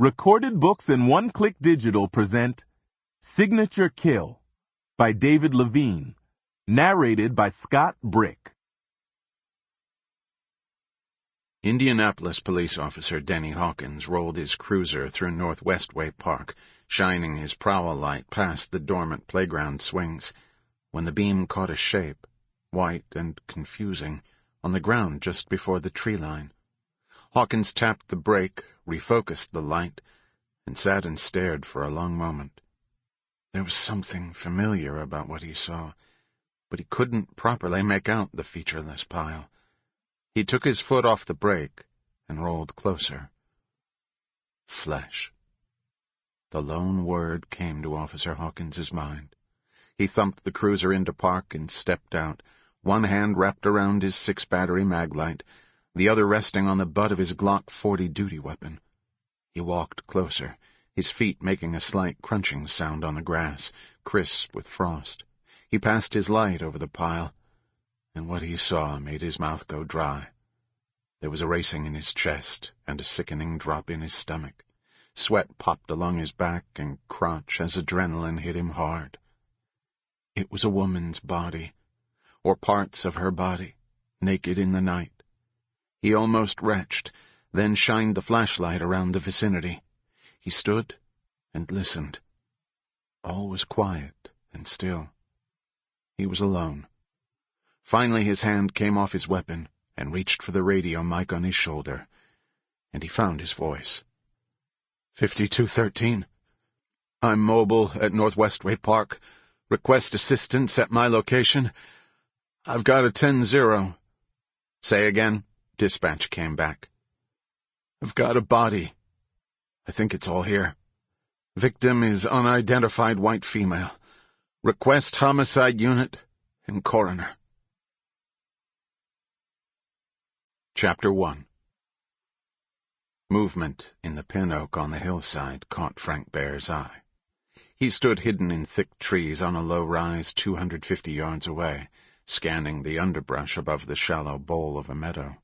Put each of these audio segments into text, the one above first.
Recorded Books and One Click Digital present Signature Kill by David Levien, narrated by Scott Brick. Indianapolis police officer Denny Hawkins rolled his cruiser through Northwest Way Park, shining his prowl light past the dormant playground swings, when the beam caught a shape, white and confusing, on the ground just before the tree line. Hawkins tapped the brake, refocused the light, and sat and stared for a long moment. There was something familiar about what he saw, but he couldn't properly make out the featureless pile. He took his foot off the brake and rolled closer. Flesh. The lone word came to Officer Hawkins's mind. He thumped the cruiser into park and stepped out, one hand wrapped around his 6-battery maglite, the other resting on the butt of his Glock 40 duty weapon. He walked closer, his feet making a slight crunching sound on the grass, crisp with frost. He passed his light over the pile, and what he saw made his mouth go dry. There was a racing in his chest and a sickening drop in his stomach. Sweat popped along his back and crotch as adrenaline hit him hard. It was a woman's body, or parts of her body, naked in the night. He almost retched, then shined the flashlight around the vicinity. He stood and listened. All was quiet and still. He was alone. Finally his hand came off his weapon and reached for the radio mic on his shoulder, and he found his voice. 5213. I'm mobile at Northwest Way Park. Request assistance at my location. I've got a 10-0. Say again. Dispatch came back. I've got a body. I think it's all here. Victim is unidentified white female. Request homicide unit and coroner. Chapter 1. Movement in the pin oak on the hillside caught Frank Behr's eye. He stood hidden in thick trees on a low rise 250 yards away, scanning the underbrush above the shallow bowl of a meadow.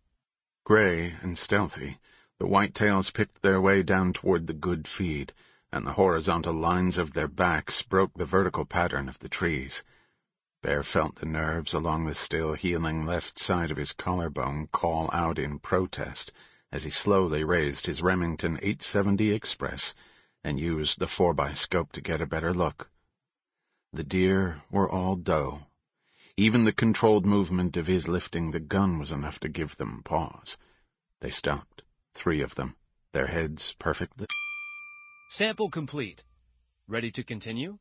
Gray and stealthy, the whitetails picked their way down toward the good feed, and the horizontal lines of their backs broke the vertical pattern of the trees. Behr felt the nerves along the still healing left side of his collarbone call out in protest as he slowly raised his Remington 870 Express and used the 4x scope to get a better look. The deer were all doe. Even the controlled movement of his lifting the gun was enough to give them pause. They stopped, 3 of them, their heads perfectly. Sample complete. Ready to continue?